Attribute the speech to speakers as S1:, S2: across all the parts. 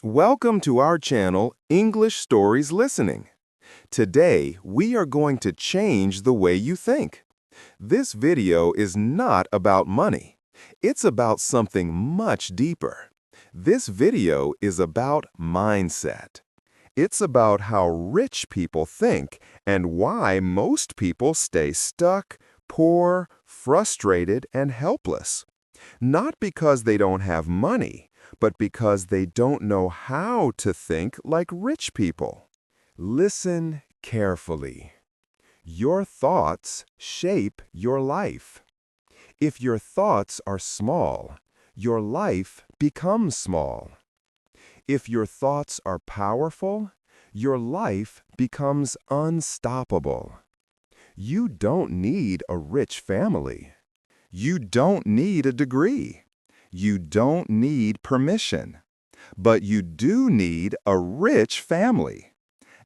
S1: Welcome to our channel, English Stories Listening. Today, we are going to change the way you think. This video is not about money. It's about something much deeper. This video is about mindset. It's about how rich people think and why most people stay stuck, poor, frustrated, and helpless. Not because they don't have money, but because they don't know how to think like rich people. Listen carefully. Your thoughts shape your life. If your thoughts are small, your life becomes small. If your thoughts are powerful, your life becomes unstoppable. You don't need a rich family. You don't need a degree. You don't need permission. But you do need a rich family.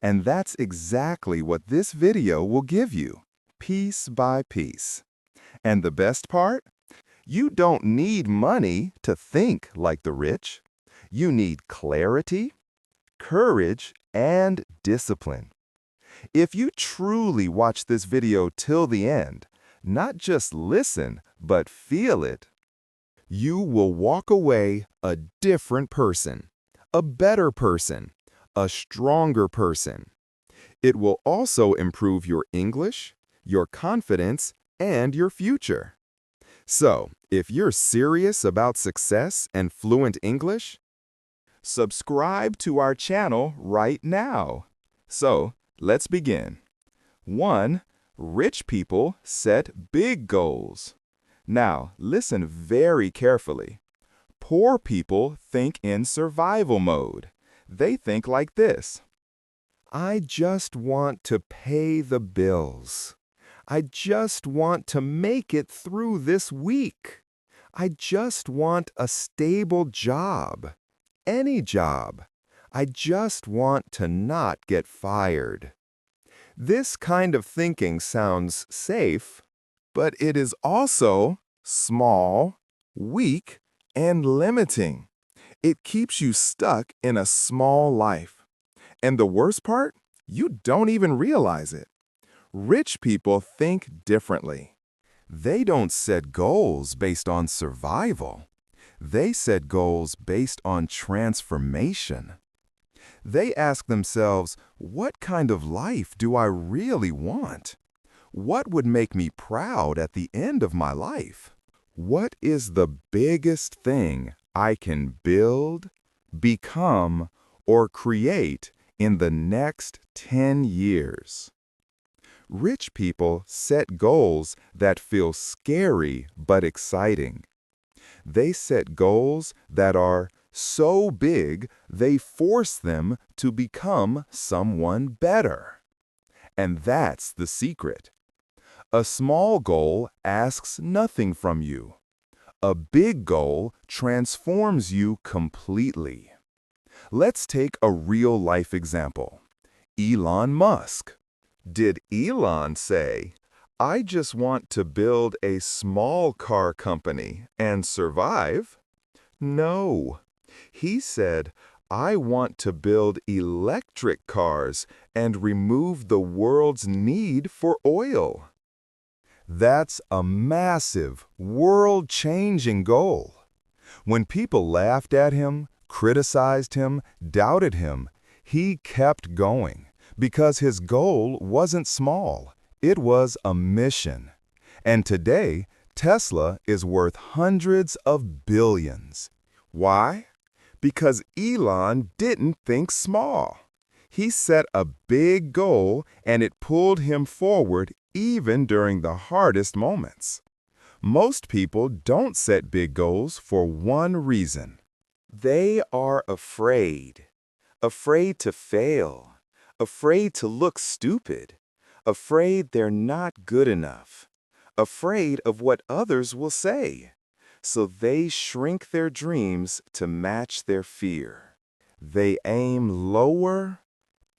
S1: And that's exactly what this video will give you, piece by piece. And the best part? You don't need money to think like the rich. You need clarity, courage, and discipline. If you truly watch this video till the end, not just listen, but feel it, you will walk away a different person, a better person, a stronger person. It will also improve your English, your confidence, and your future. So, if you're serious about success and fluent English, subscribe to our channel right now. So, let's begin. 1. Rich people set big goals. Now, listen very carefully. Poor people think in survival mode. They think like this. I just want to pay the bills. I just want to make it through this week. I just want a stable job. Any job. I just want to not get fired. This kind of thinking sounds safe, but it is also small, weak, and limiting. It keeps you stuck in a small life. And the worst part? You don't even realize it. Rich people think differently. They don't set goals based on survival. They set goals based on transformation. They ask themselves, what kind of life do I really want? What would make me proud at the end of my life? What is the biggest thing I can build, become, or create in the next 10 years? Rich people set goals that feel scary but exciting. They set goals that are so big they force them to become someone better. And that's the secret. A small goal asks nothing from you. A big goal transforms you completely. Let's take a real-life example. Elon Musk. Did Elon say, I just want to build a small car company and survive? No. He said, I want to build electric cars and remove the world's need for oil. That's a massive, world-changing goal. When people laughed at him, criticized him, doubted him, he kept going because his goal wasn't small. It was a mission. And today, Tesla is worth hundreds of billions. Why? Because Elon didn't think small. He set a big goal and it pulled him forward even during the hardest moments. Most people don't set big goals for one reason. They are afraid. Afraid to fail. Afraid to look stupid. Afraid they're not good enough. Afraid of what others will say. So they shrink their dreams to match their fear. They aim lower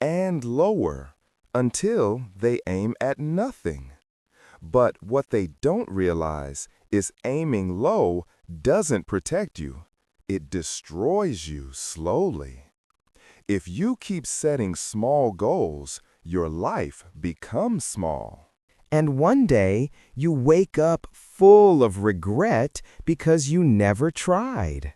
S1: and lower until they aim at nothing. But what they don't realize is aiming low doesn't protect you. It destroys you slowly. If you keep setting small goals, your life becomes small.
S2: And one day, you wake up full of regret because you never tried.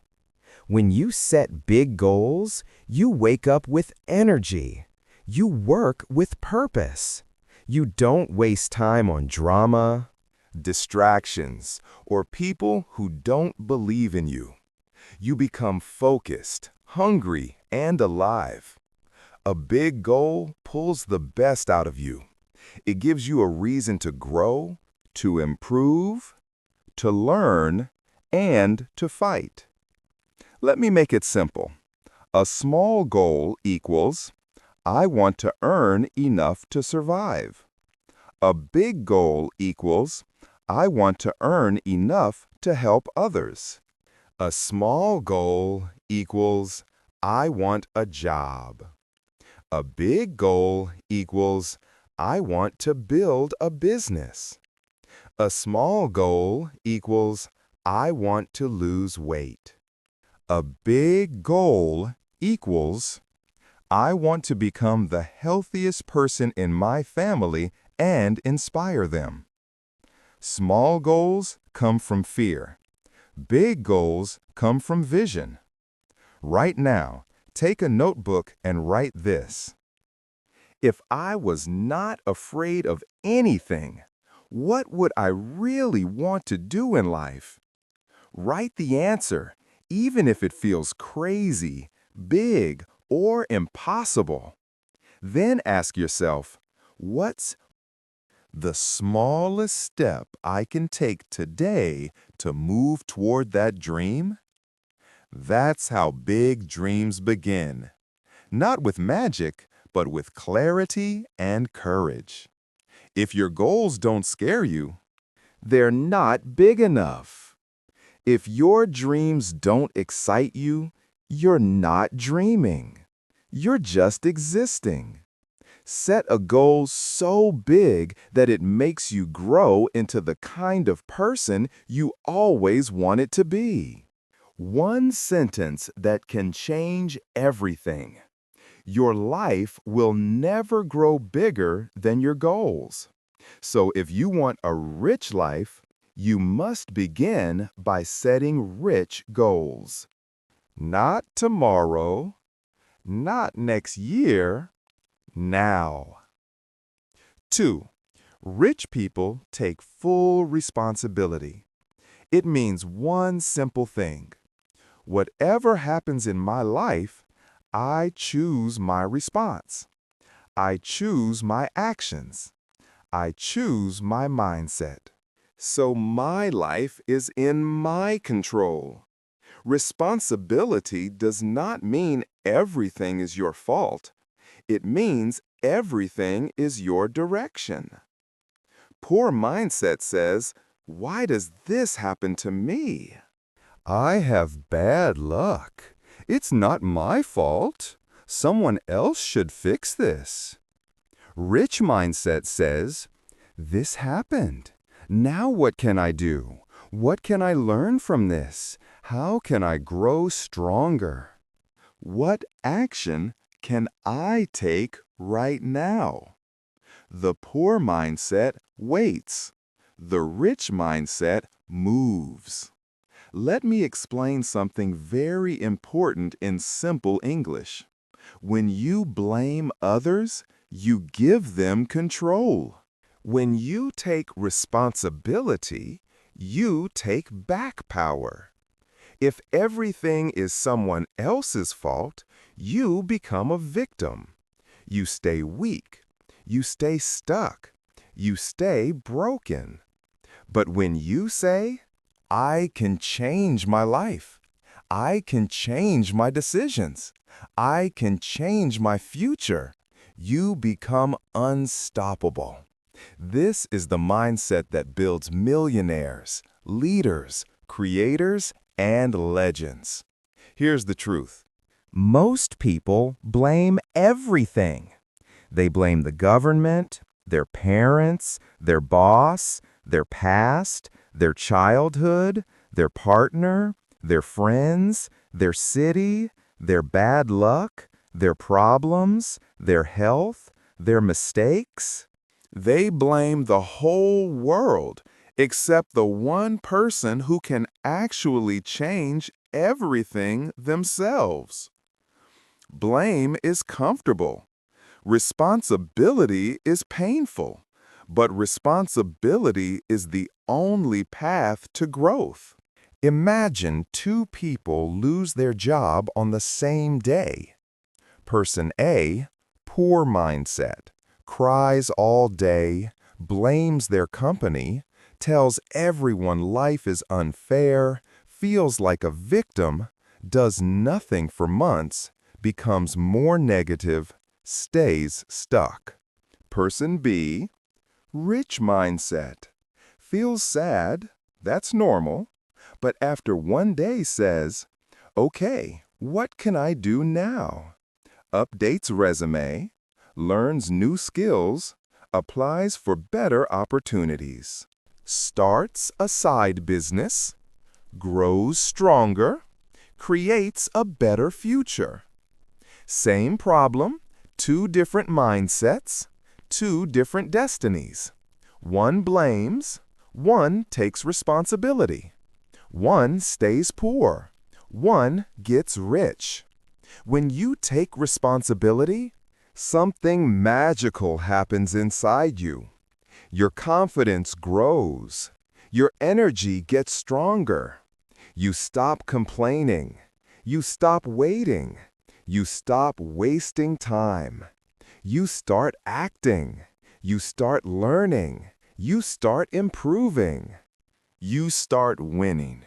S2: When you set big goals, you wake up with energy. You work with purpose. You don't waste time on drama,
S1: Distractions, or people who don't believe in you. You become focused, hungry, and alive. A big goal pulls the best out of you. It gives you a reason to grow, to improve, to learn, and to fight. Let me make it simple. A small goal equals, I want to earn enough to survive. A big goal equals, I want to earn enough to help others. A small goal equals, I want a job. A big goal equals, I want to build a business. A small goal equals, I want to lose weight. A big goal equals, I want to become the healthiest person in my family and inspire them. Small goals come from fear. Big goals come from vision. Right now, take a notebook and write this. If I was not afraid of anything, what would I really want to do in life? Write the answer, even if it feels crazy, big, or impossible. Then ask yourself, what's the smallest step I can take today to move toward that dream? That's how big dreams begin. Not with magic, but with clarity and courage. If your goals don't scare you, they're not big enough. If your dreams don't excite you, you're not dreaming. You're just existing. Set a goal so big that it makes you grow into the kind of person you always wanted to be. One sentence that can change everything. Your life will never grow bigger than your goals. So if you want a rich life, you must begin by setting rich goals. Not tomorrow, not next year, now. 2. Rich people take full responsibility. It means one simple thing. Whatever happens in my life, I choose my response. I choose my actions. I choose my mindset. So my life is in my control. Responsibility does not mean everything is your fault. It means everything is your direction. Poor mindset says, why does this happen to me? I have bad luck. It's not my fault. Someone else should fix this. Rich mindset says, this happened. Now what can I do? What can I learn from this? How can I grow stronger? What action can I take right now? The poor mindset waits. The rich mindset moves. Let me explain something very important in simple English. When you blame others, you give them control. When you take responsibility, you take back power. If everything is someone else's fault, you become a victim. You stay weak. You stay stuck. You stay broken. But when you say, I can change my life. I can change my decisions. I can change my future. You become unstoppable. This is the mindset that builds millionaires, leaders, creators, and legends. Here's the truth. Most people blame everything. They blame the government, their parents, their boss, their past, their childhood, their partner, their friends, their city, their bad luck, Their problems, their health, their mistakes? They blame the whole world except the one person who can actually change everything themselves. Blame is comfortable. Responsibility is painful. But responsibility is the only path to growth. Imagine two people lose their job on the same day. Person A, poor mindset, cries all day, blames their company, tells everyone life is unfair, feels like a victim, does nothing for months, becomes more negative, stays stuck. Person B, rich mindset, feels sad, that's normal, but after one day says, okay, what can I do now? Updates resume, learns new skills, applies for better opportunities, starts a side business, grows stronger, creates a better future. Same problem, two different mindsets, two different destinies. One blames, one takes responsibility. One stays poor, one gets rich. When you take responsibility, something magical happens inside you. Your confidence grows. Your energy gets stronger. You stop complaining. You stop waiting. You stop wasting time. You start acting. You start learning. You start improving. You start winning.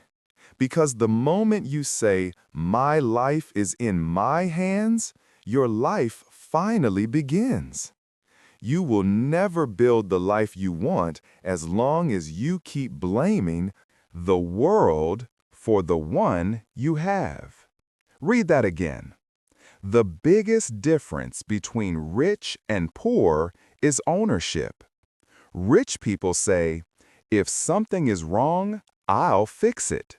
S1: Because the moment you say, my life is in my hands, your life finally begins. You will never build the life you want as long as you keep blaming the world for the one you have. Read that again. The biggest difference between rich and poor is ownership. Rich people say, if something is wrong, I'll fix it.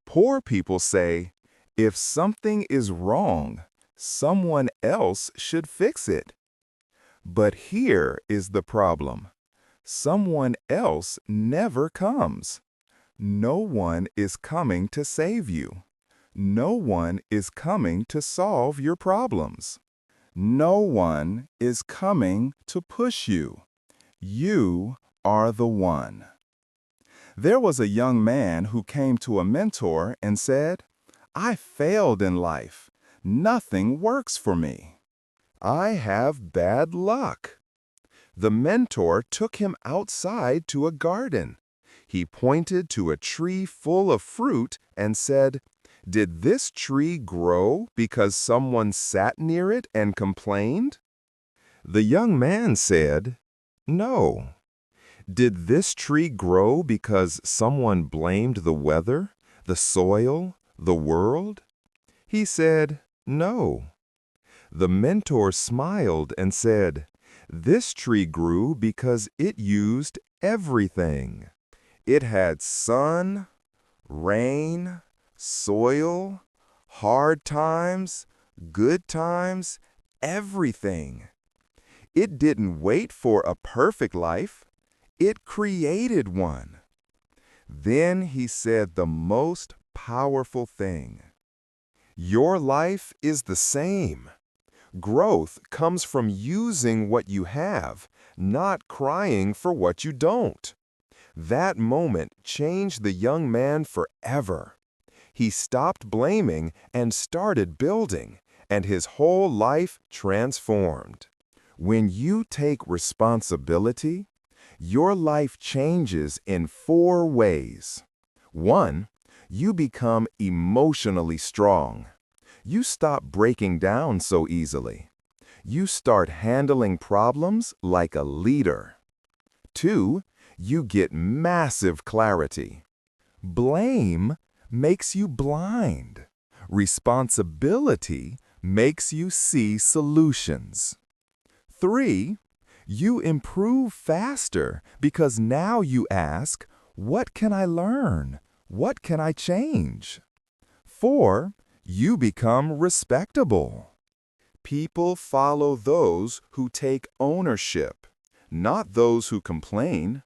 S1: Poor people say, if something is wrong, someone else should fix it. But here is the problem. Someone else never comes. No one is coming to save you. No one is coming to solve your problems. No one is coming to push you. You are the one. There was a young man who came to a mentor and said, I failed in life. Nothing works for me. I have bad luck. The mentor took him outside to a garden. He pointed to a tree full of fruit and said, did this tree grow because someone sat near it and complained? The young man said, no. Did this tree grow because someone blamed the weather, the soil, the world? He said, no. The mentor smiled and said, this tree grew because it used everything. It had sun, rain, soil, hard times, good times, everything. It didn't wait for a perfect life. It created one. Then he said the most powerful thing. Your life is the same. Growth comes from using what you have, not crying for what you don't. That moment changed the young man forever. He stopped blaming and started building, and his whole life transformed. When you take responsibility, your life changes in 4 ways. 1, you become emotionally strong. You stop breaking down so easily. You start handling problems like a leader. 2, you get massive clarity. Blame makes you blind. Responsibility makes you see solutions. 3, you improve faster because now you ask, what can I learn? What can I change? 4, you become respectable. People follow those who take ownership, not those who complain.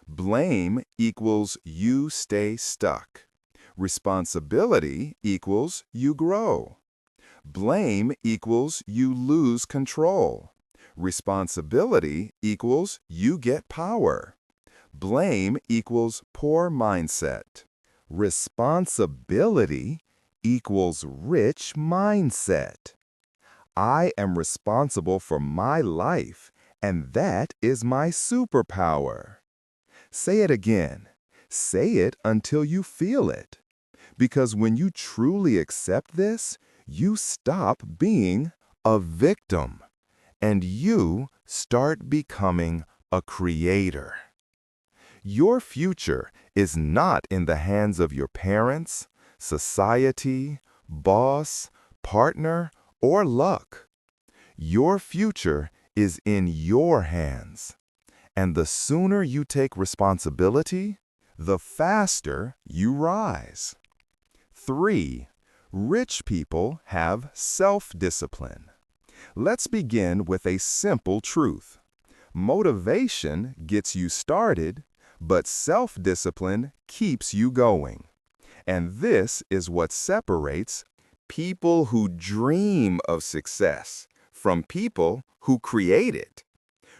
S1: Blame equals you stay stuck. Responsibility equals you grow. Blame equals you lose control. Responsibility equals you get power. Blame equals poor mindset. Responsibility equals rich mindset. I am responsible for my life, and that is my superpower. Say it again. Say it until you feel it. Because when you truly accept this, you stop being a victim, and you start becoming a creator. Your future is not in the hands of your parents, society, boss, partner, or luck. Your future is in your hands. And the sooner you take responsibility, the faster you rise. 3. Rich people have self-discipline. Let's begin with a simple truth. Motivation gets you started, but self-discipline keeps you going. And this is what separates people who dream of success from people who create it.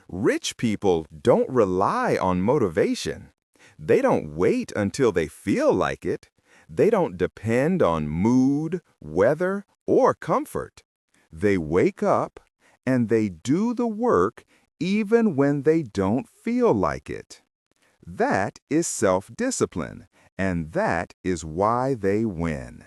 S1: Rich people don't rely on motivation. They don't wait until they feel like it. They don't depend on mood, weather, or comfort. They wake up and they do the work even when they don't feel like it. That is self-discipline, and that is why they win.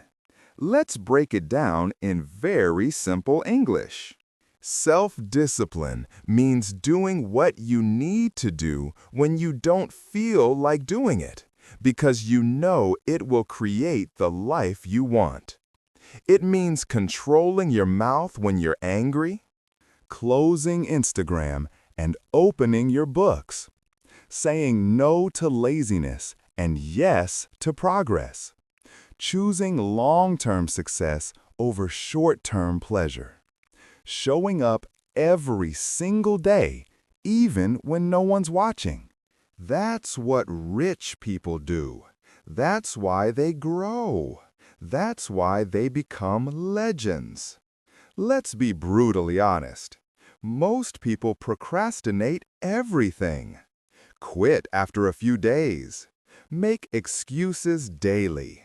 S1: Let's break it down in very simple English. Self-discipline means doing what you need to do when you don't feel like doing it, because you know it will create the life you want. It means controlling your mouth when you're angry, closing Instagram and opening your books, saying no to laziness and yes to progress, choosing long-term success over short-term pleasure, showing up every single day, even when no one's watching. That's what rich people do. That's why they grow. That's why they become legends. Let's be brutally honest. Most people procrastinate everything. Quit after a few days. Make excuses daily.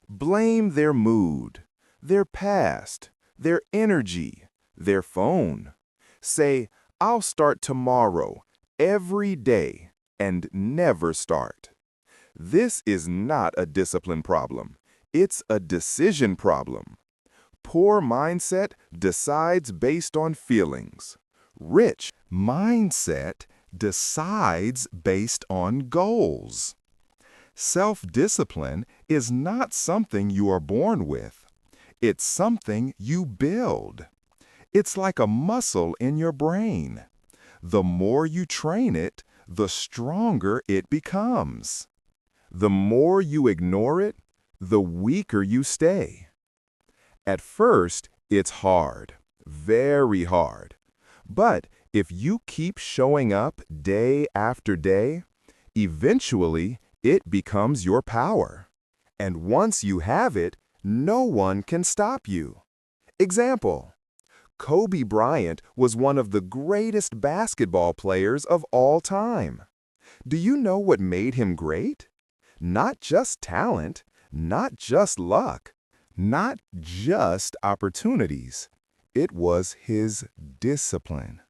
S1: Blame their mood, their past, their energy, their phone. Say, I'll start tomorrow, every day, and never start. This is not a discipline problem. It's a decision problem. Poor mindset decides based on feelings. Rich mindset decides based on goals. Self-discipline is not something you are born with. It's something you build. It's like a muscle in your brain. The more you train it, the stronger it becomes. The more you ignore it, the weaker you stay. At first, it's hard, very hard. But if you keep showing up day after day, eventually it becomes your power. And once you have it, no one can stop you. Example: Kobe Bryant was one of the greatest basketball players of all time. Do you know what made him great? Not just talent, not just luck, not just opportunities. It was his discipline.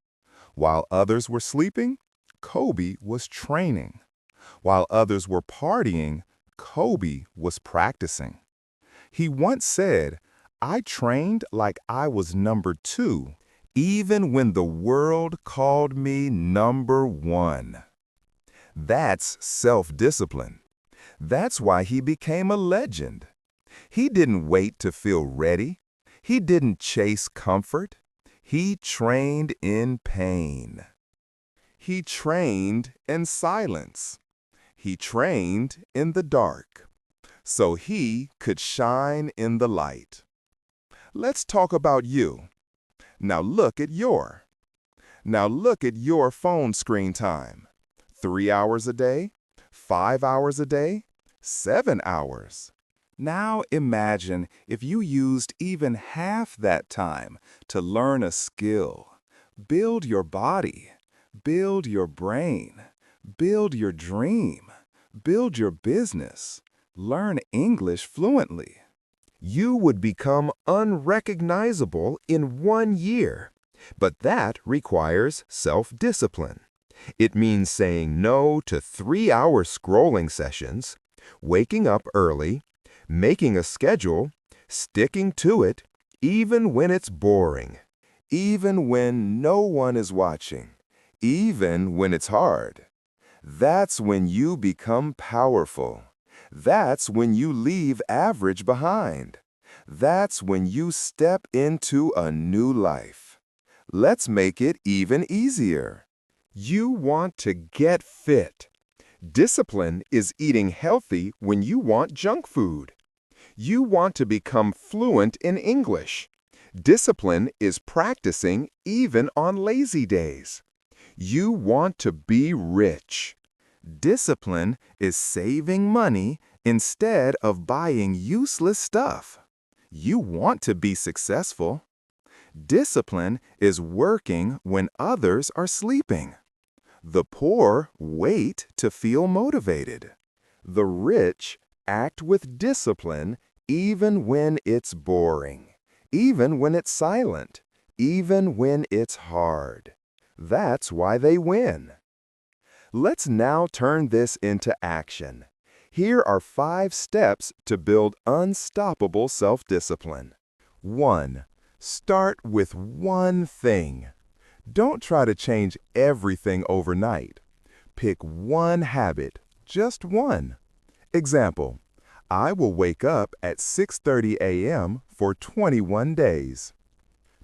S1: While others were sleeping, Kobe was training. While others were partying, Kobe was practicing. He once said, I trained like I was number 2, even when the world called me number 1. That's self-discipline. That's why he became a legend. He didn't wait to feel ready. He didn't chase comfort. He trained in pain. He trained in silence. He trained in the dark, so he could shine in the light. Let's talk about you. Now look at your. Now look at your phone screen time. 3 hours a day? 5 hours a day? 7 hours? Now imagine if you used even half that time to learn a skill, build your body, build your brain, build your dream, build your business, learn English fluently. You would become unrecognizable in 1 year. But that requires self-discipline. It means saying no to 3-hour scrolling sessions, waking up early, making a schedule, sticking to it, even when it's boring, even when no one is watching, even when it's hard. That's when you become powerful. That's when you leave average behind. That's when you step into a new life. Let's make it even easier. You want to get fit. Discipline is eating healthy when you want junk food. You want to become fluent in English. Discipline is practicing even on lazy days. You want to be rich. Discipline is saving money instead of buying useless stuff. You want to be successful. Discipline is working when others are sleeping. The poor wait to feel motivated. The rich act with discipline even when it's boring, even when it's silent, even when it's hard. That's why they win. Let's now turn this into action. Here are 5 steps to build unstoppable self-discipline. 1. Start with one thing. Don't try to change everything overnight. Pick one habit, just one. Example, I will wake up at 6:30 a.m. for 21 days.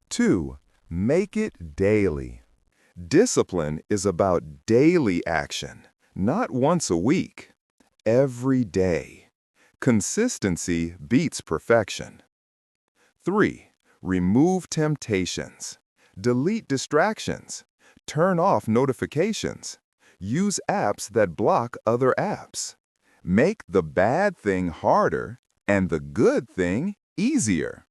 S1: 2. Make it daily. Discipline is about daily action, not once a week. Every day. Consistency beats perfection. 3. Remove temptations. Delete distractions. Turn off notifications. Use apps that block other apps. Make the bad thing harder and the good thing easier.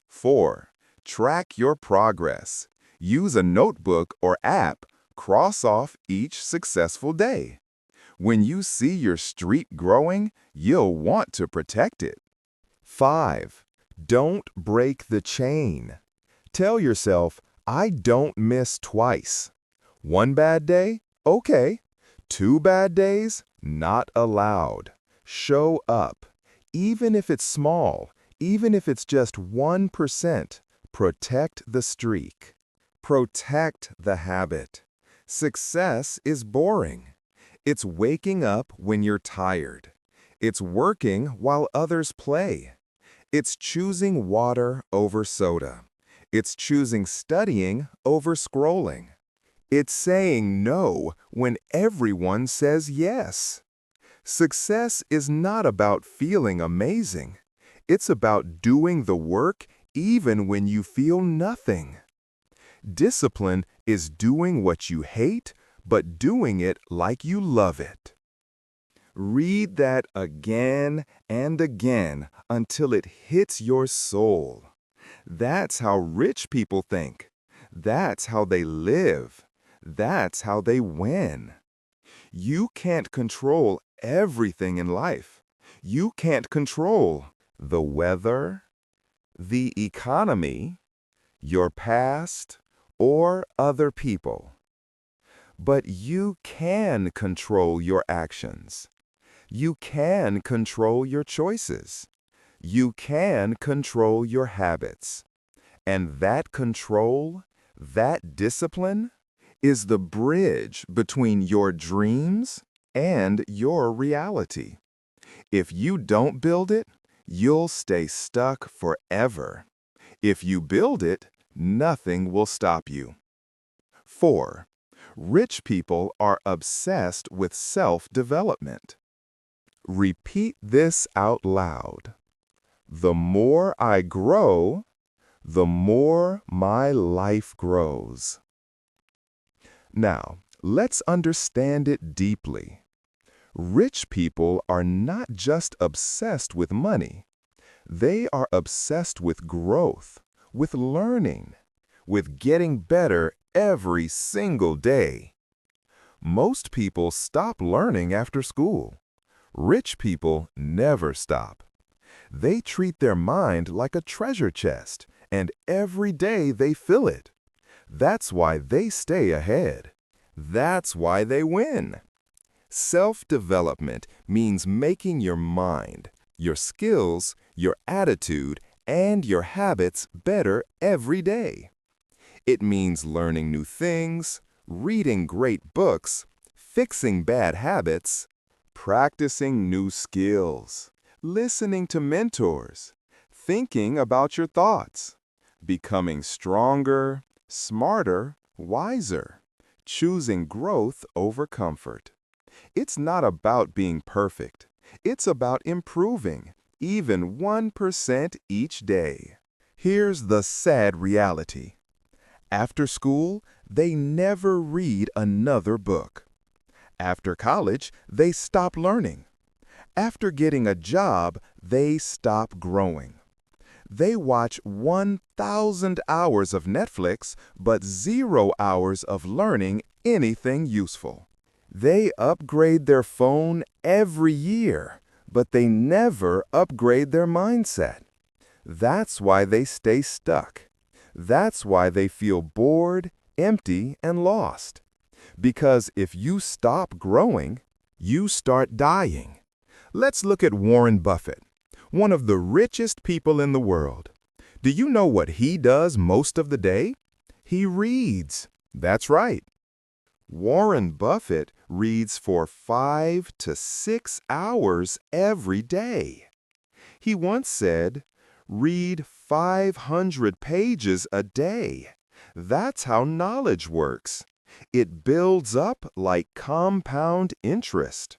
S1: 4. Track your progress. Use a notebook or app. Cross off each successful day. When you see your streak growing, you'll want to protect it. 5. Don't break the chain. Tell yourself, I don't miss twice. 1 bad day? Okay. 2 bad days? Not allowed. Show up. Even if it's small, even if it's just 1%, protect the streak. Protect the habit. Success is boring. It's waking up when you're tired. It's working while others play. It's choosing water over soda. It's choosing studying over scrolling. It's saying no when everyone says yes. Success is not about feeling amazing. It's about doing the work even when you feel nothing. Discipline is doing what you hate, but doing it like you love it. Read that again and again until it hits your soul. That's how rich people think. That's how they live. That's how they win. You can't control everything in life. You can't control the weather, the economy, your past, or other people. But you can control your actions. You can control your choices. You can control your habits. And that control, that discipline, is the bridge between your dreams and your reality. If you don't build it, you'll stay stuck forever. If you build it, nothing will stop you. 4. Rich people are obsessed with self-development. Repeat this out loud. The more I grow, the more my life grows. Now, let's understand it deeply. Rich people are not just obsessed with money. They are obsessed with growth, with learning, with getting better every single day. Most people stop learning after school. Rich people never stop. They treat their mind like a treasure chest, and every day they fill it. That's why they stay ahead. That's why they win. Self-development means making your mind, your skills, your attitude, and your habits better every day. It means learning new things, reading great books, fixing bad habits, practicing new skills, listening to mentors, thinking about your thoughts, becoming stronger, smarter, wiser, choosing growth over comfort. It's not about being perfect. It's about improving, even 1% each day. Here's the sad reality. After school, they never read another book. After college, they stop learning. After getting a job, they stop growing. They watch 1,000 hours of Netflix, but 0 hours of learning anything useful. They upgrade their phone every year, but they never upgrade their mindset. That's why they stay stuck. That's why they feel bored, empty, and lost. Because if you stop growing, you start dying. Let's look at Warren Buffett, one of the richest people in the world. Do you know what he does most of the day? He reads. That's right. Warren Buffett reads for 5 to 6 hours every day. He once said, "Read 500 pages a day." That's how knowledge works. It builds up like compound interest.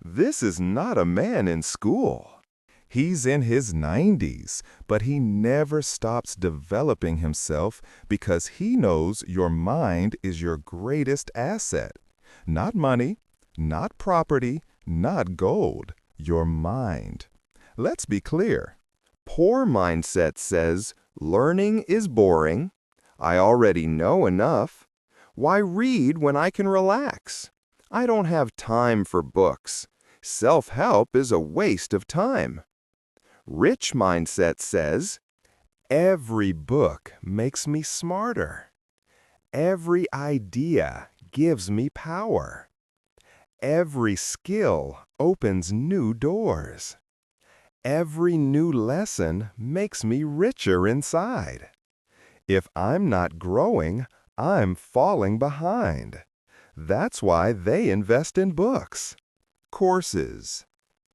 S1: This is not a man in school. He's in his 90s, but he never stops developing himself because he knows your mind is your greatest asset. Not money, not property, not gold, your mind. Let's be clear. Poor mindset says, learning is boring. I already know enough. Why read when I can relax? I don't have time for books. Self-help is a waste of time. Rich mindset says, every book makes me smarter. Every idea gives me power. Every skill opens new doors. Every new lesson makes me richer inside. If I'm not growing, I'm falling behind. That's why they invest in books, courses,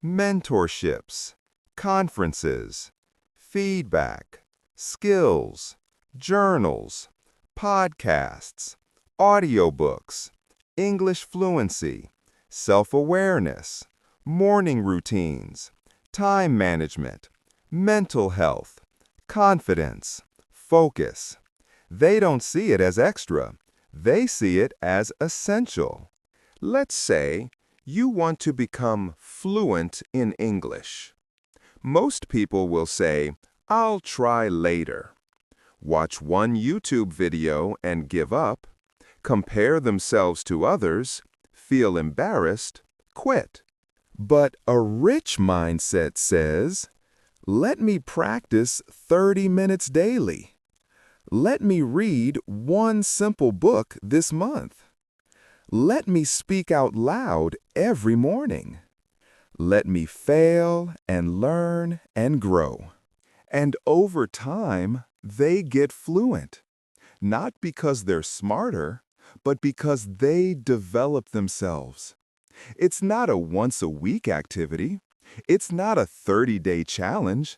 S1: mentorships, conferences, feedback, skills, journals, podcasts, audiobooks, English fluency, self-awareness, morning routines, time management, mental health, confidence, focus. They don't see it as extra. They see it as essential. Let's say you want to become fluent in English. Most people will say, "I'll try later." Watch one YouTube video and give up, compare themselves to others, feel embarrassed, quit. But a rich mindset says, let me practice 30 minutes daily. Let me read one simple book this month. Let me speak out loud every morning. Let me fail and learn and grow. And over time, they get fluent. Not because they're smarter, but because they develop themselves. It's not a once-a-week activity. It's not a 30-day challenge.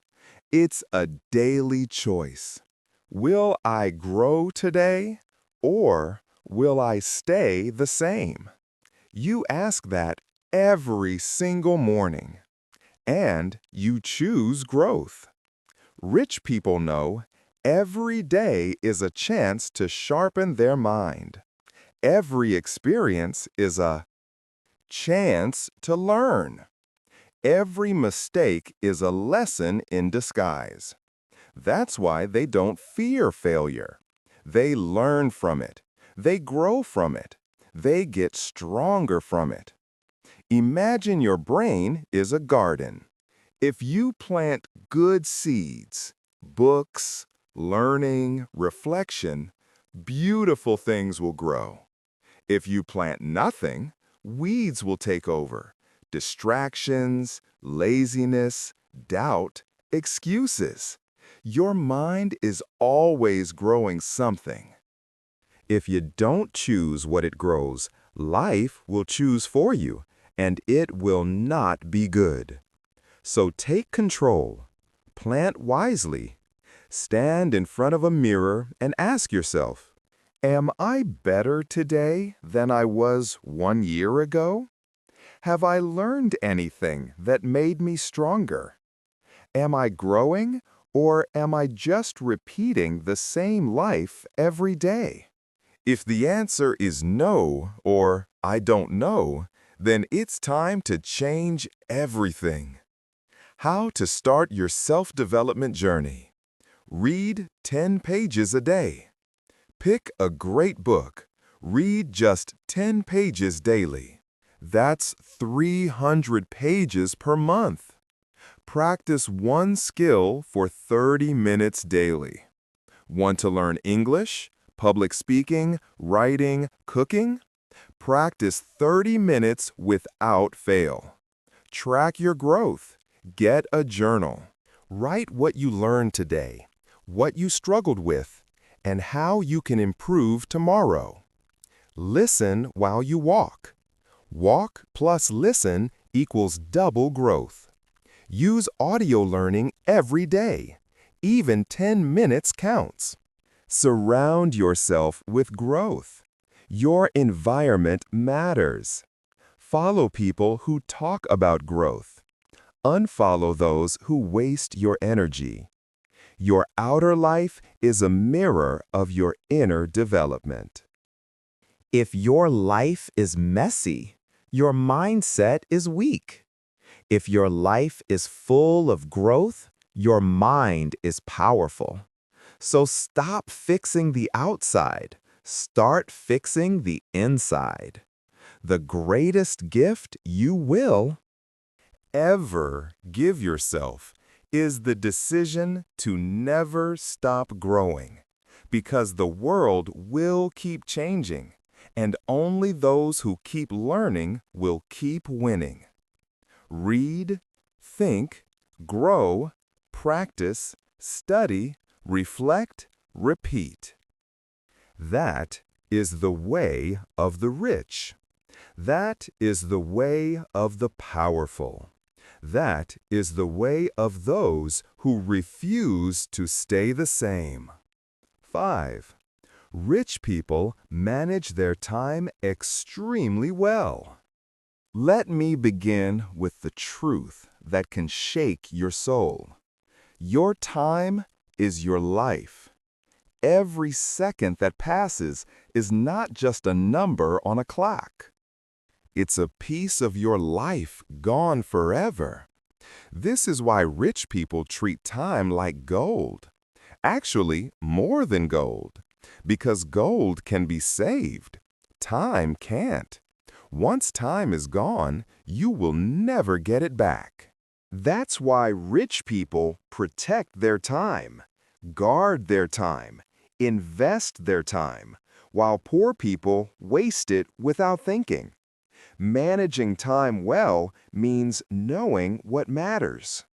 S1: It's a daily choice. Will I grow today, or will I stay the same? You ask that every single morning, and you choose growth. Rich people know Every day is a chance to sharpen their mind. Every experience is a chance to learn. Every mistake is a lesson in disguise. That's why they don't fear failure. They learn from it. They grow from it. They get stronger from it. Imagine your brain is a garden. If you plant good seeds, books, learning, reflection, beautiful things will grow. If you plant nothing, weeds will take over. Distractions, laziness, doubt, excuses. Your mind is always growing something. If you don't choose what it grows, life will choose for you, and it will not be good. So take control. Plant wisely. Stand in front of a mirror and ask yourself, am I better today than I was 1 year ago? Have I learned anything that made me stronger? Am I growing, or am I just repeating the same life every day? If the answer is no or I don't know, then it's time to change everything. How to start your self-development journey. Read 10 pages a day. Pick a great book. Read just 10 pages daily. That's 300 pages per month. Practice one skill for 30 minutes daily. Want to learn English, public speaking, writing, cooking? Practice 30 minutes without fail. Track your growth. Get a journal. Write what you learned today, what you struggled with, and how you can improve tomorrow. Listen while you walk. Walk plus listen equals double growth. Use audio learning every day. Even 10 minutes counts. Surround yourself with growth. Your environment matters. Follow people who talk about growth. Unfollow those who waste your energy. Your outer life is a mirror of your inner development. If your life is messy, your mindset is weak. If your life is full of growth, your mind is powerful. So stop fixing the outside. Start fixing the inside. The greatest gift you will ever give yourself is the decision to never stop growing, because the world will keep changing, and only those who keep learning will keep winning. Read, think, grow, practice, study, reflect, repeat. That is the way of the rich. That is the way of the powerful. That is the way of those who refuse to stay the same. 5. Rich people manage their time extremely well. Let me begin with the truth that can shake your soul. Your time is your life. Every second that passes is not just a number on a clock. It's a piece of your life gone forever. This is why rich people treat time like gold. Actually, more than gold. Because gold can be saved. Time can't. Once time is gone, you will never get it back. That's why rich people protect their time, guard their time, invest their time, while poor people waste it without thinking. Managing time well means knowing what matters.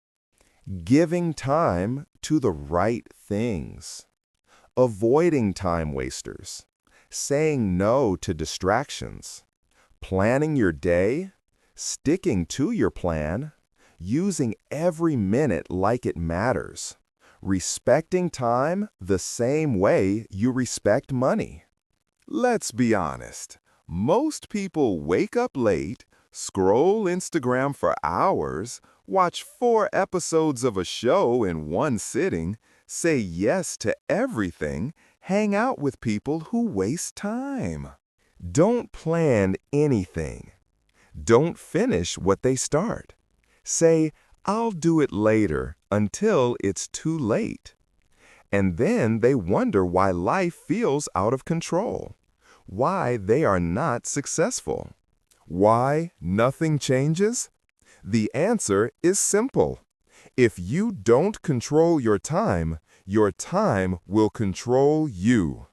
S1: Giving time to the right things. Avoiding time wasters. Saying no to distractions. Planning your day. Sticking to your plan. Using every minute like it matters. Respecting time the same way you respect money. Let's be honest. Most people wake up late, scroll Instagram for hours, watch 4 episodes of a show in one sitting, Say yes to everything. Hang out with people who waste time. Don't plan anything. Don't finish what they start. Say, I'll do it later until it's too late. And then they wonder why life feels out of control, why they are not successful. Why nothing changes? The answer is simple. If you don't control your time will control you.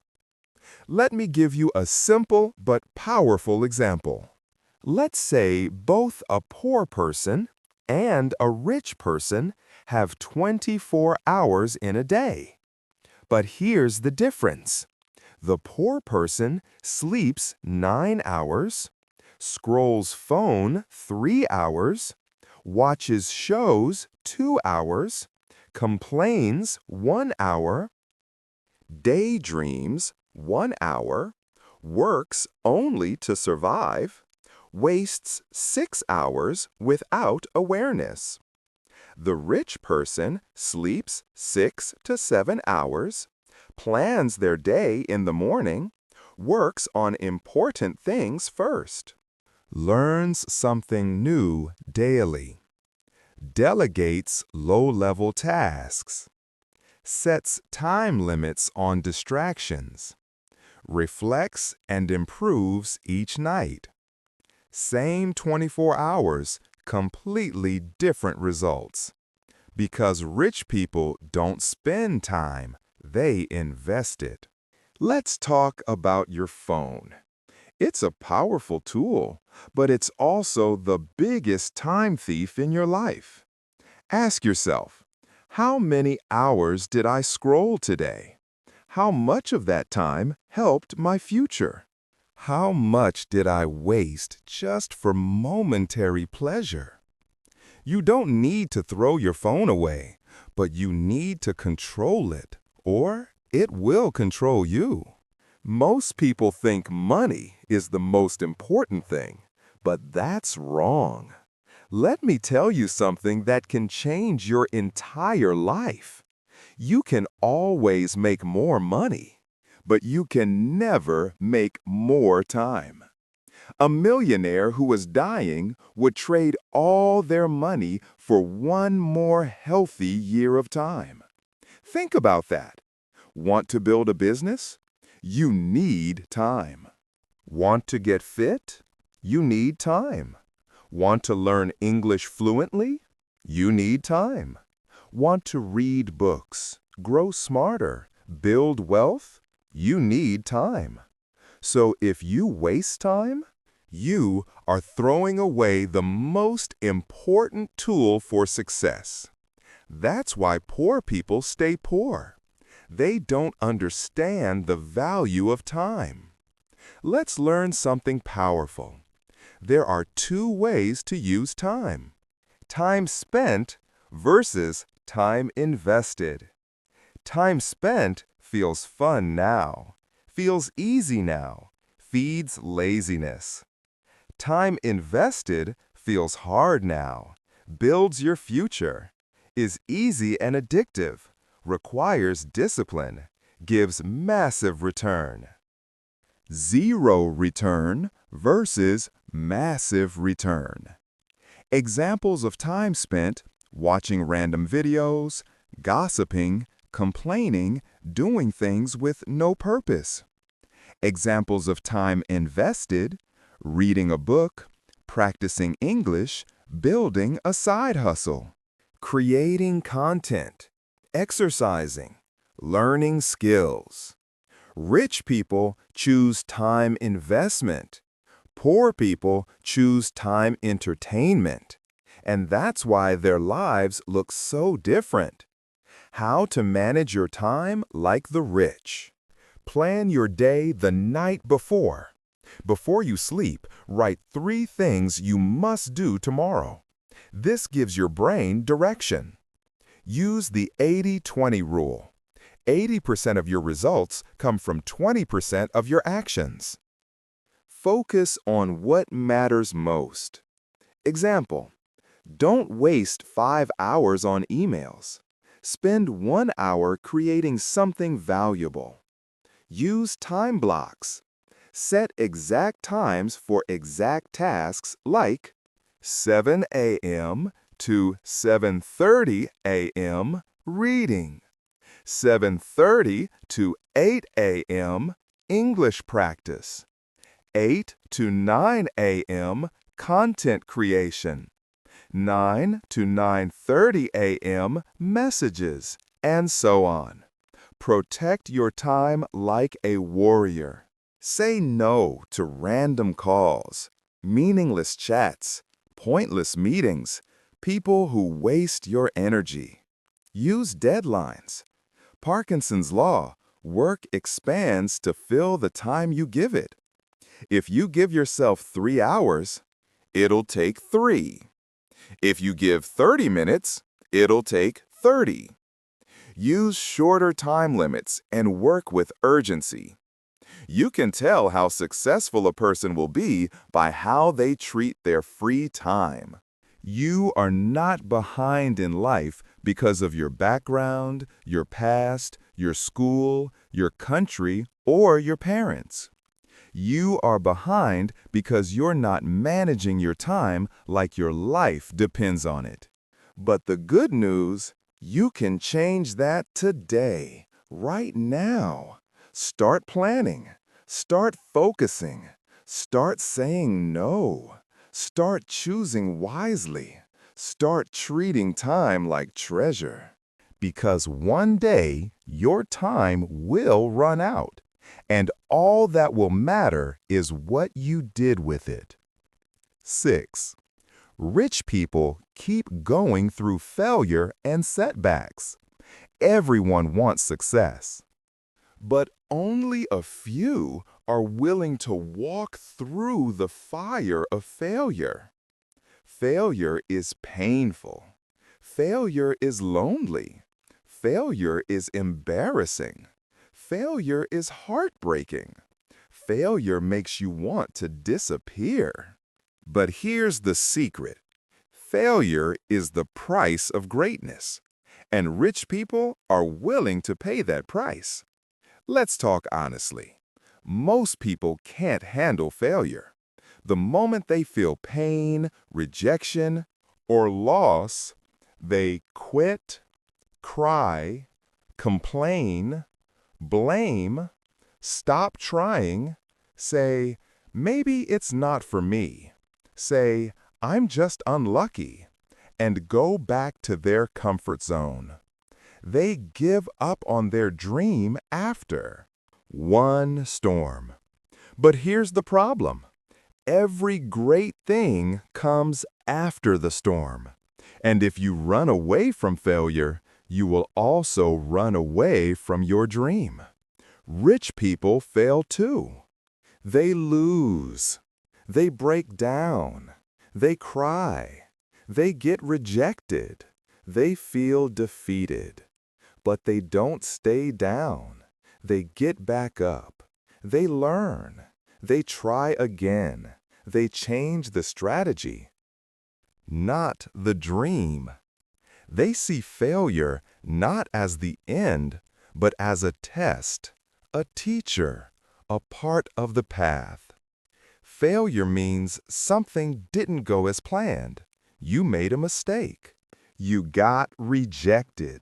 S1: Let me give you a simple but powerful example. Let's say both a poor person and a rich person have 24 hours in a day. But here's the difference. The poor person sleeps 9 hours, scrolls phone 3 hours, watches shows 2 hours, complains 1 hour, daydreams 1 hour, works only to survive, wastes 6 hours without awareness. The rich person sleeps 6 to 7 hours, plans their day in the morning, works on important things first, learns something new daily, delegates low-level tasks, sets time limits on distractions, reflects and improves each night. Same 24 hours, completely different results. Because rich people don't spend time, they invest it. Let's talk about your phone. It's a powerful tool, but it's also the biggest time thief in your life. Ask yourself, how many hours did I scroll today? How much of that time helped my future? How much did I waste just for momentary pleasure? You don't need to throw your phone away, but you need to control it, or it will control you. Most people think money is the most important thing, but that's wrong. Let me tell you something that can change your entire life. You can always make more money, but you can never make more time. A millionaire who was dying would trade all their money for one more healthy year of time. Think about that. Want to build a business? You need time. Want to get fit? You need time. Want to learn English fluently? You need time. Want to read books, grow smarter, build wealth? You need time. So if you waste time, you are throwing away the most important tool for success. That's why poor people stay poor. They don't understand the value of time. Let's learn something powerful. There are 2 ways to use time. Time spent versus time invested. Time spent feels fun now, feels easy now, feeds laziness. Time invested feels hard now, builds your future, is easy and addictive, requires discipline, gives massive return. Zero return versus massive return. Examples of time spent: watching random videos, gossiping, complaining, doing things with no purpose. Examples of time invested: reading a book, practicing English, building a side hustle, creating content, exercising, learning skills. Rich people choose time investment. Poor people choose time entertainment. And that's why their lives look so different. How to manage your time like the rich. Plan your day the night before. Before you sleep, write 3 things you must do tomorrow. This gives your brain direction. Use the 80-20 rule. 80% of your results come from 20% of your actions. Focus on what matters most. Example: don't waste 5 hours on emails. Spend 1 hour creating something valuable. Use time blocks. Set exact times for exact tasks like 7 a.m. to 7:30 a.m. reading, 7:30 to 8 a.m. English practice, 8 to 9 a.m. content creation, 9 to 9:30 a.m. messages, and so on. Protect your time like a warrior. Say no to random calls, meaningless chats, pointless meetings, people who waste your energy. Use deadlines. Parkinson's law, work expands to fill the time you give it. If you give yourself 3 hours, it'll take 3. If you give 30 minutes, it'll take 30. Use shorter time limits and work with urgency. You can tell how successful a person will be by how they treat their free time. You are not behind in life because of your background, your past, your school, your country, or your parents. You are behind because you're not managing your time like your life depends on it. But the good news, you can change that today, right now. Start planning. Start focusing. Start saying no. Start choosing wisely. Start treating time like treasure. Because one day, your time will run out, and all that will matter is what you did with it. 6. Rich people keep going through failure and setbacks. Everyone wants success. But only a few are willing to walk through the fire of failure. Failure is painful. Failure is lonely. Failure is embarrassing. Failure is heartbreaking. Failure makes you want to disappear. But here's the secret. Failure is the price of greatness, and rich people are willing to pay that price. Let's talk honestly. Most people can't handle failure. The moment they feel pain, rejection, or loss, they quit, cry, complain, blame, stop trying, say, maybe it's not for me, say, I'm just unlucky, and go back to their comfort zone. They give up on their dream after one storm. But here's the problem. Every great thing comes after the storm. And if you run away from failure, you will also run away from your dream. Rich people fail too. They lose. They break down. They cry. They get rejected. They feel defeated. But they don't stay down. They get back up. They learn. They try again. They change the strategy, not the dream. They see failure not as the end, but as a test, a teacher, a part of the path. Failure means something didn't go as planned. You made a mistake. You got rejected.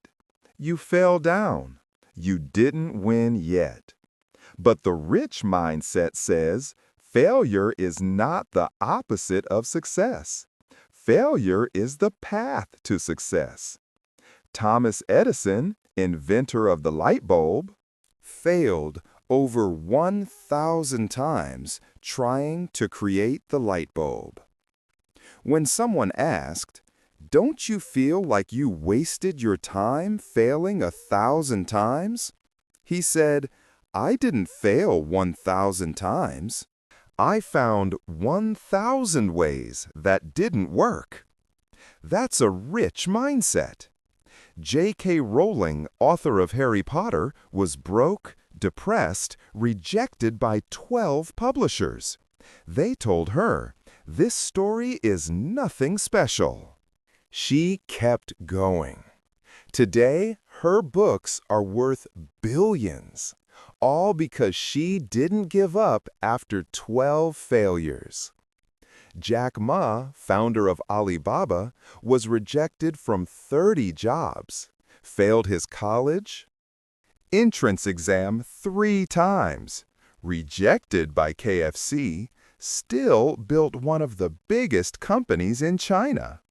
S1: You fell down. You didn't win yet. But the rich mindset says failure is not the opposite of success. Failure is the path to success. Thomas Edison, inventor of the light bulb, failed over 1,000 times trying to create the light bulb. When someone asked, "Don't you feel like you wasted your time failing 1,000 times?" he said, "I didn't fail 1,000 times. I found 1,000 ways that didn't work." That's a rich mindset. J.K. Rowling, author of Harry Potter, was broke, depressed, rejected by 12 publishers. They told her, "This story is nothing special." She kept going. Today, her books are worth billions, all because she didn't give up after 12 failures. Jack Ma, founder of Alibaba, was rejected from 30 jobs, failed his college entrance exam 3 times, rejected by KFC, still built one of the biggest companies in China.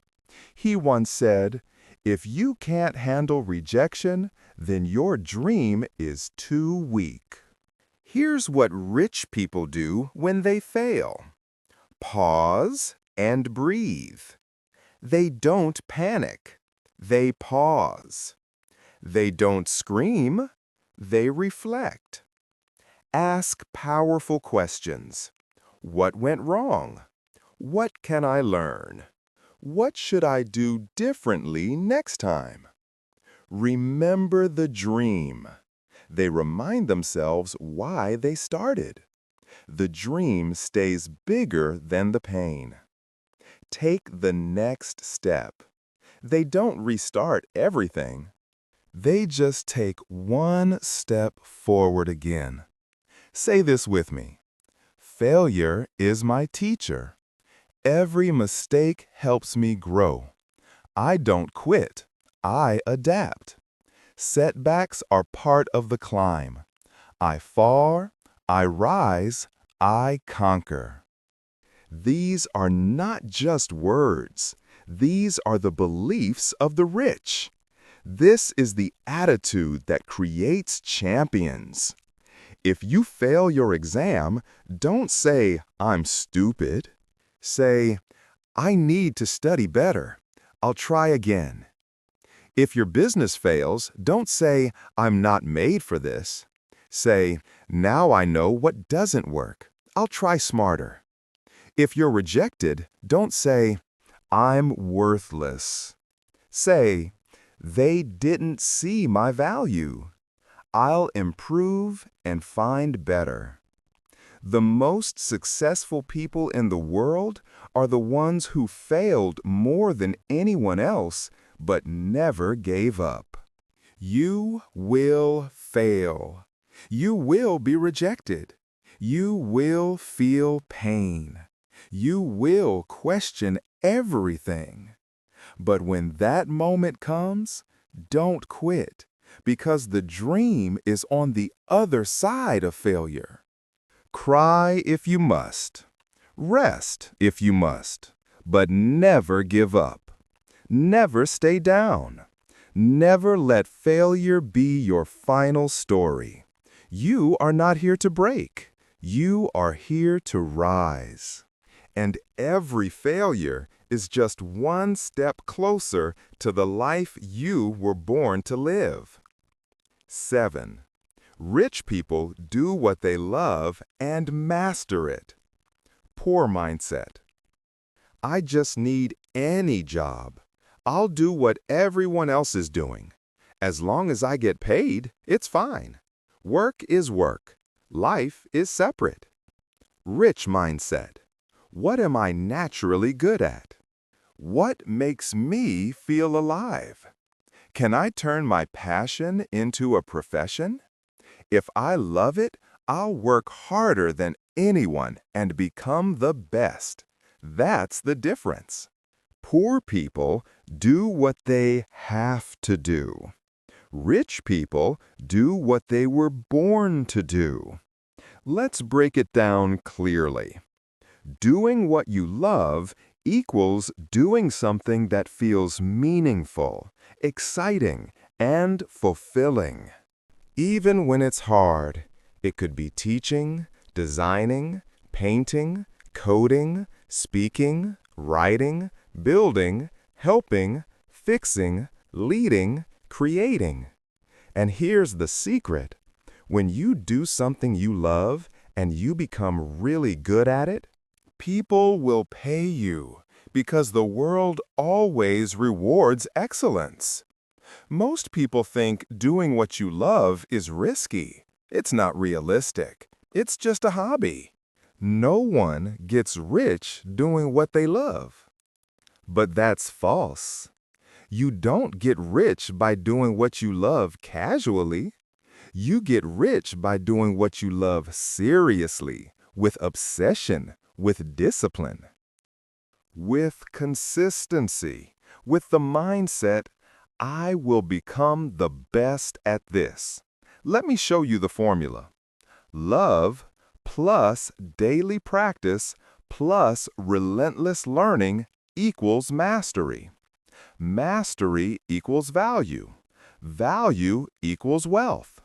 S1: He once said, "If you can't handle rejection, then your dream is too weak." Here's what rich people do when they fail. Pause and breathe. They don't panic. They pause. They don't scream. They reflect. Ask powerful questions. What went wrong? What can I learn? What should I do differently next time? Remember the dream. They remind themselves why they started. The dream stays bigger than the pain. Take the next step. They don't restart everything. They just take one step forward again. Say this with me. Failure is my teacher. Every mistake helps me grow. I don't quit. I adapt. Setbacks are part of the climb. I fall, I rise, I conquer. These are not just words. These are the beliefs of the rich. This is the attitude that creates champions. If you fail your exam, don't say, "I'm stupid." Say, "I need to study better. I'll try again." If your business fails, don't say, "I'm not made for this." Say, "Now I know what doesn't work. I'll try smarter." If you're rejected, don't say, "I'm worthless." Say, "They didn't see my value. I'll improve and find better." The most successful people in the world are the ones who failed more than anyone else, but never gave up. You will fail. You will be rejected. You will feel pain. You will question everything. But when that moment comes, don't quit, because the dream is on the other side of failure. Cry if you must. Rest if you must. But never give up. Never stay down. Never let failure be your final story. You are not here to break. You are here to rise. And every failure is just one step closer to the life you were born to live. 7. Rich people do what they love and master it. Poor mindset. I just need any job. I'll do what everyone else is doing. As long as I get paid, it's fine. Work is work. Life is separate. Rich mindset. What am I naturally good at? What makes me feel alive? Can I turn my passion into a profession? If I love it, I'll work harder than anyone and become the best. That's the difference. Poor people do what they have to do. Rich people do what they were born to do. Let's break it down clearly. Doing what you love equals doing something that feels meaningful, exciting, and fulfilling. Even when it's hard, it could be teaching, designing, painting, coding, speaking, writing, building, helping, fixing, leading, creating. And here's the secret. When you do something you love and you become really good at it, people will pay you because the world always rewards excellence. Most people think doing what you love is risky. It's not realistic. It's just a hobby. No one gets rich doing what they love. But that's false. You don't get rich by doing what you love casually. You get rich by doing what you love seriously, with obsession, with discipline, with consistency, with the mindset, I will become the best at this. Let me show you the formula. Love plus daily practice plus relentless learning equals mastery. Mastery equals value. Value equals wealth.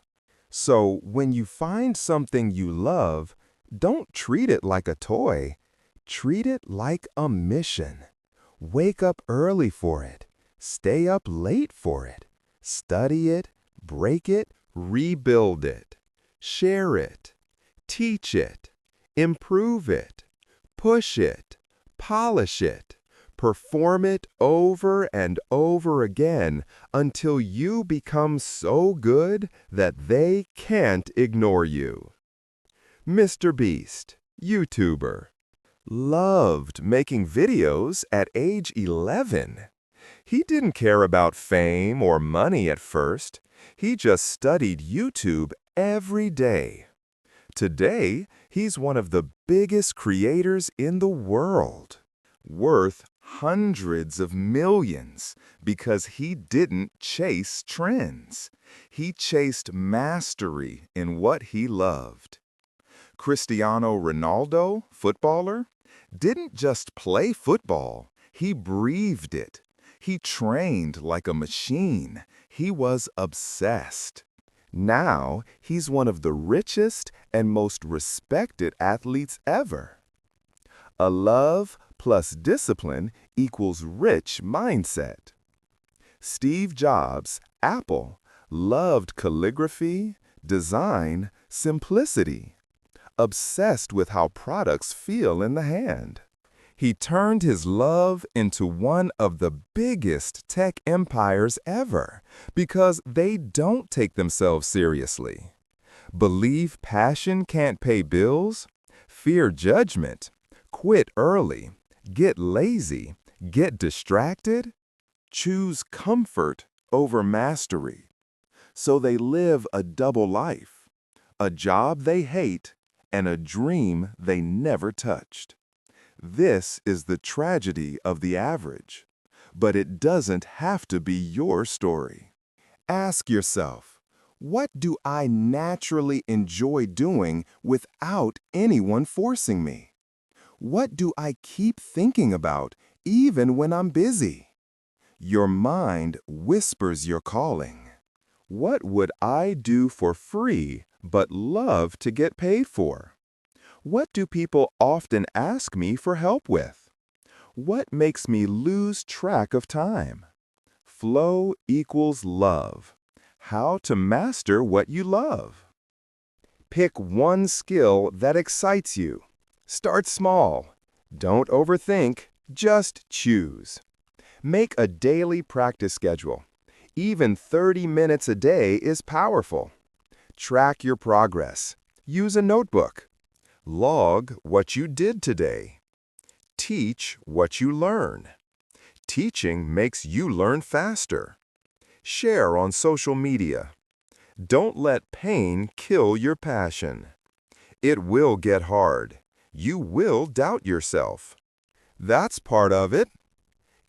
S1: So when you find something you love, don't treat it like a toy. Treat it like a mission. Wake up early for it. Stay up late for it. Study it, break it, rebuild it. Share it. Teach it. Improve it. Push it. Polish it. Perform it over and over again until you become so good that they can't ignore you. Mr. Beast, YouTuber, loved making videos at age 11. He didn't care about fame or money at first. He just studied YouTube every day. Today, he's one of the biggest creators in the world, worth hundreds of millions because he didn't chase trends. He chased mastery in what he loved. Cristiano Ronaldo, footballer, didn't just play football, he breathed it. He trained like a machine. He was obsessed. Now, he's one of the richest and most respected athletes ever. A love plus discipline equals rich mindset. Steve Jobs, Apple, loved calligraphy, design, simplicity, obsessed with how products feel in the hand. He turned his love into one of the biggest tech empires ever because they don't take themselves seriously. Believe passion can't pay bills? Fear judgment? Quit early? Get lazy? Get distracted? Choose comfort over mastery. So they live a double life, a job they hate and a dream they never touched. This is the tragedy of the average, but it doesn't have to be your story. Ask yourself, what do I naturally enjoy doing without anyone forcing me? What do I keep thinking about even when I'm busy? Your mind whispers your calling. What would I do for free but love to get paid for? What do people often ask me for help with? What makes me lose track of time? Flow equals love. How to master what you love. Pick one skill that excites you. Start small. Don't overthink, just choose. Make a daily practice schedule. Even 30 minutes a day is powerful. Track your progress. Use a notebook. Log what you did today. Teach what you learn. Teaching makes you learn faster. Share on social media. Don't let pain kill your passion. It will get hard. You will doubt yourself. That's part of it.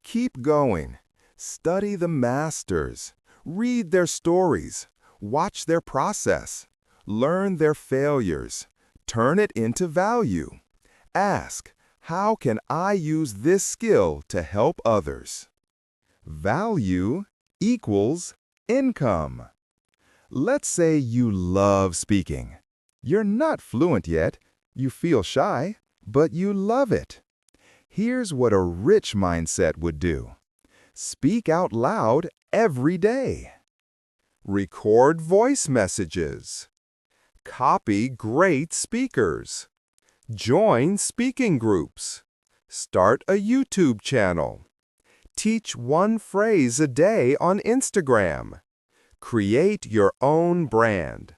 S1: Keep going. Study the masters. Read their stories. Watch their process. Learn their failures. Turn it into value. Ask, how can I use this skill to help others? Value equals income. Let's say you love speaking. You're not fluent yet. You feel shy, but you love it. Here's what a rich mindset would do. Speak out loud every day. Record voice messages. Copy great speakers. Join speaking groups. Start a YouTube channel. Teach one phrase a day on Instagram. Create your own brand.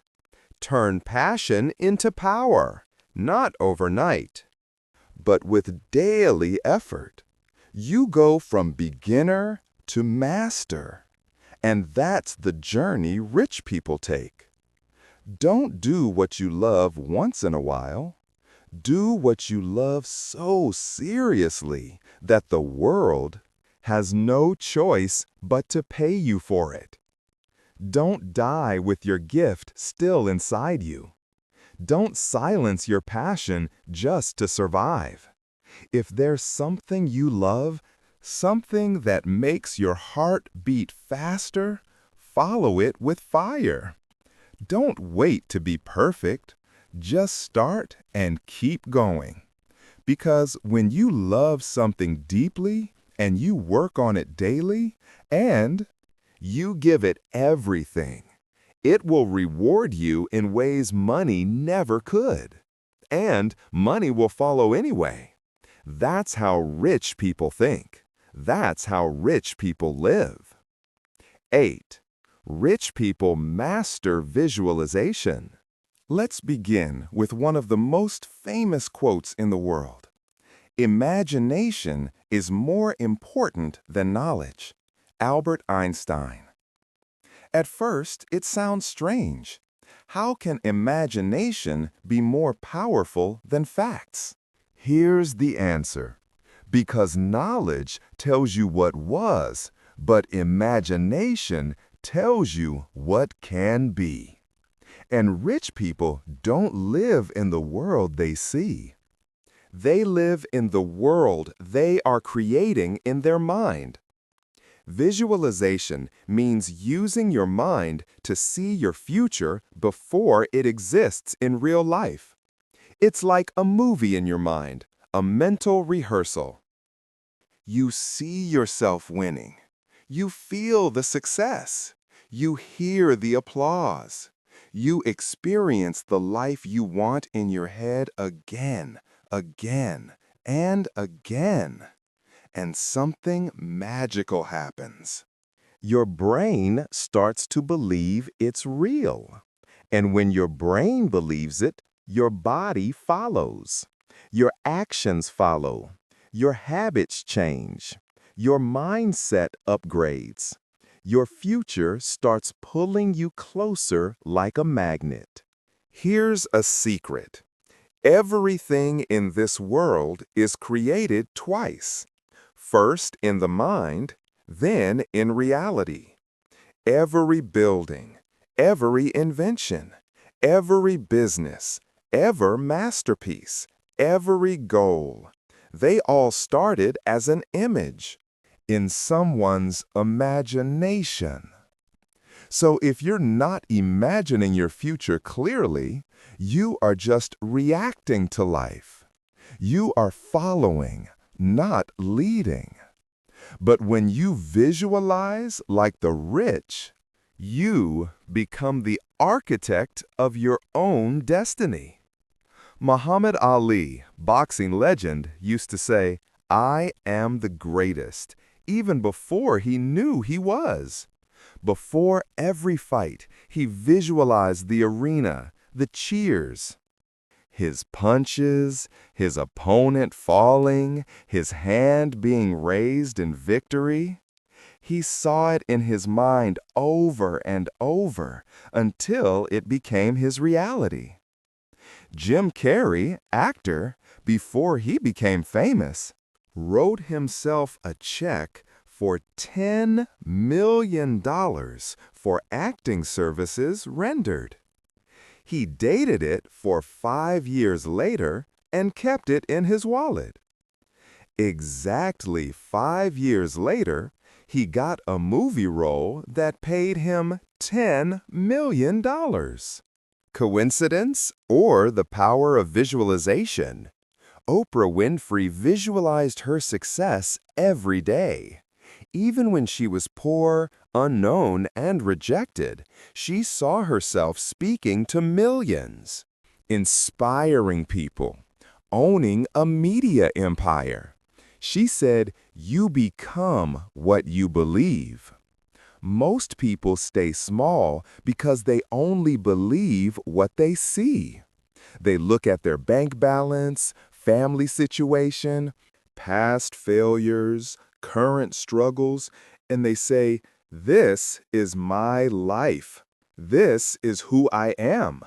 S1: Turn passion into power, not overnight, but with daily effort. You go from beginner to master. And that's the journey rich people take. Don't do what you love once in a while. Do what you love so seriously that the world has no choice but to pay you for it. Don't die with your gift still inside you. Don't silence your passion just to survive. If there's something you love, something that makes your heart beat faster, follow it with fire. Don't wait to be perfect. Just start and keep going. Because when you love something deeply and you work on it daily and you give it everything, it will reward you in ways money never could. And money will follow anyway. That's how rich people think. That's how rich people live. 8. Rich people master visualization. Let's begin with one of the most famous quotes in the world. Imagination is more important than knowledge. Albert Einstein. At first, it sounds strange. How can imagination be more powerful than facts? Here's the answer. Because knowledge tells you what was, but imagination tells you what can be. And rich people don't live in the world they see. They live in the world they are creating in their mind. Visualization means using your mind to see your future before it exists in real life. It's like a movie in your mind, a mental rehearsal. You see yourself winning. You feel the success. You hear the applause. You experience the life you want in your head again, again, and again. And something magical happens. Your brain starts to believe it's real. And when your brain believes it, your body follows. Your actions follow. Your habits change. Your mindset upgrades. Your future starts pulling you closer like a magnet. Here's a secret. Everything in this world is created twice. First in the mind, then in reality. Every building, every invention, every business, every masterpiece, every goal, they all started as an image in someone's imagination. So if you're not imagining your future clearly, you are just reacting to life. You are following, not leading. But when you visualize like the rich, you become the architect of your own destiny. Muhammad Ali, boxing legend, used to say, "I am the greatest," even before he knew he was. Before every fight, he visualized the arena, the cheers, his punches, his opponent falling, his hand being raised in victory. He saw it in his mind over and over until it became his reality. Jim Carrey, actor, before he became famous, wrote himself a check for $10 million for acting services rendered. He dated it for 5 years later and kept it in his wallet. Exactly 5 years later, he got a movie role that paid him $10 million. Coincidence or the power of visualization? Oprah Winfrey visualized her success every day. Even when she was poor, unknown, and rejected, she saw herself speaking to millions, inspiring people, owning a media empire. She said, "You become what you believe." Most people stay small because they only believe what they see. They look at their bank balance, family situation, past failures, current struggles, and they say, "This is my life. This is who I am."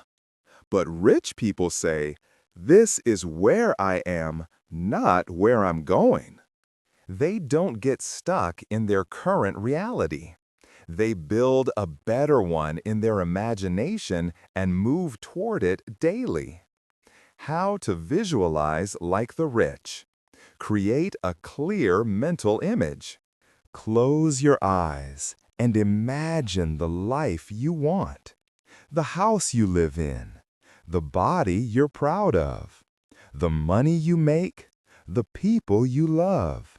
S1: But rich people say, "This is where I am, not where I'm going." They don't get stuck in their current reality. They build a better one in their imagination and move toward it daily. How to visualize like the rich. Create a clear mental image. Close your eyes and imagine the life you want, the house you live in, the body you're proud of, the money you make, the people you love,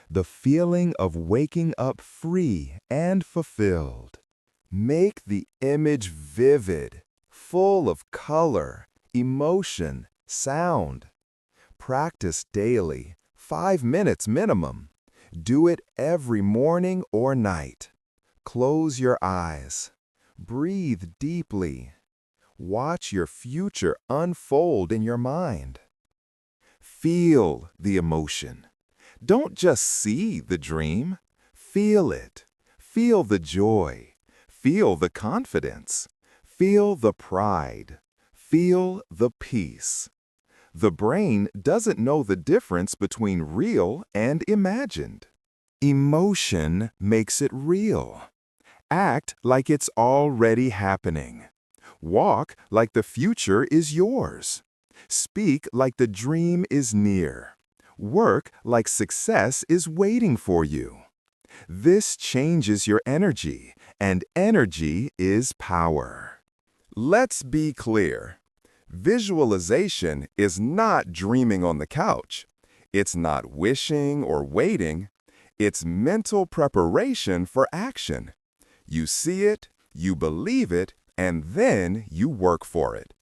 S1: the feeling of waking up free and fulfilled. Make the image vivid, full of color, emotion, sound. Practice daily, 5 minutes minimum. Do it every morning or night. Close your eyes. Breathe deeply. Watch your future unfold in your mind. Feel the emotion. Don't just see the dream. Feel it. Feel the joy. Feel the confidence. Feel the pride. Feel the peace. The brain doesn't know the difference between real and imagined. Emotion makes it real. Act like it's already happening. Walk like the future is yours. Speak like the dream is near. Work like success is waiting for you. This changes your energy, and energy is power. Let's be clear. Visualization is not dreaming on the couch. It's not wishing or waiting. It's mental preparation for action. You see it, you believe it, and then you work for it.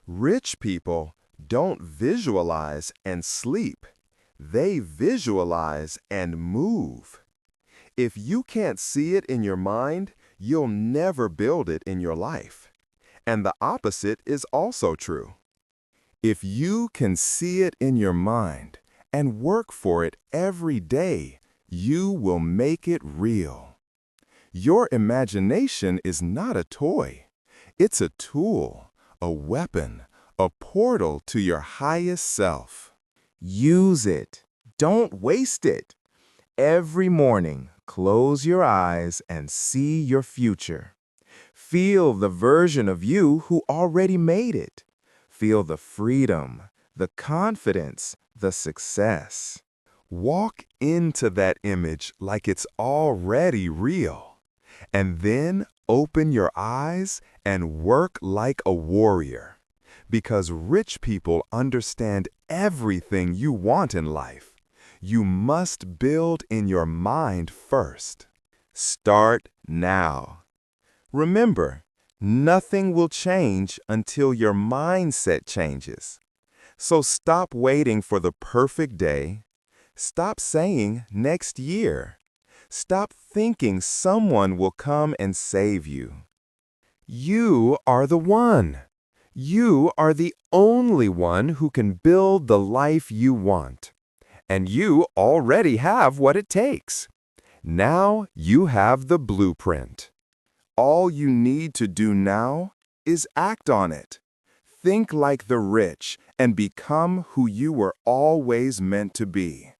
S1: Rich people don't visualize and sleep. They visualize and move. If you can't see it in your mind, you'll never build it in your life. And the opposite is also true. If you can see it in your mind and work for it every day, you will make it real. Your imagination is not a toy. It's a tool, a weapon, a portal to your highest self. Use it. Don't waste it. Every morning, close your eyes and see your future. Feel the version of you who already made it. Feel the freedom, the confidence, the success. Walk into that image like it's already real. And then open your eyes and work like a warrior. Because rich people understand everything you want in life. You must build in your mind first. Start now. Remember, nothing will change until your mindset changes. So stop waiting for the perfect day. Stop saying next year. Stop thinking someone will come and save you. You are the one. You are the only one who can build the life you want. And you already have what it takes. Now you have the blueprint. All you need to do now is act on it. Think like the rich and become who you were always meant to be.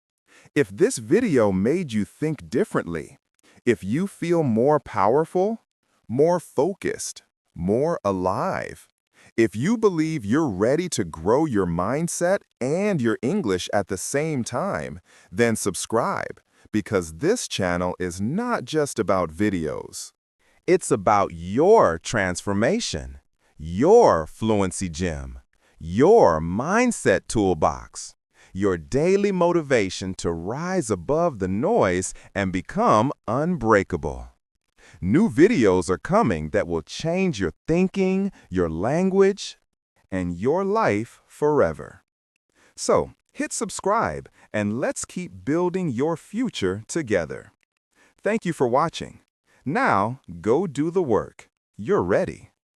S1: If this video made you think differently, if you feel more powerful, more focused, more alive, if you believe you're ready to grow your mindset and your English at the same time, then subscribe, because this channel is not just about videos. It's about your transformation, your fluency gym, your mindset toolbox, your daily motivation to rise above the noise and become unbreakable. New videos are coming that will change your thinking, your language, and your life forever. So, hit subscribe and let's keep building your future together. Thank you for watching. Now, go do the work. You're ready.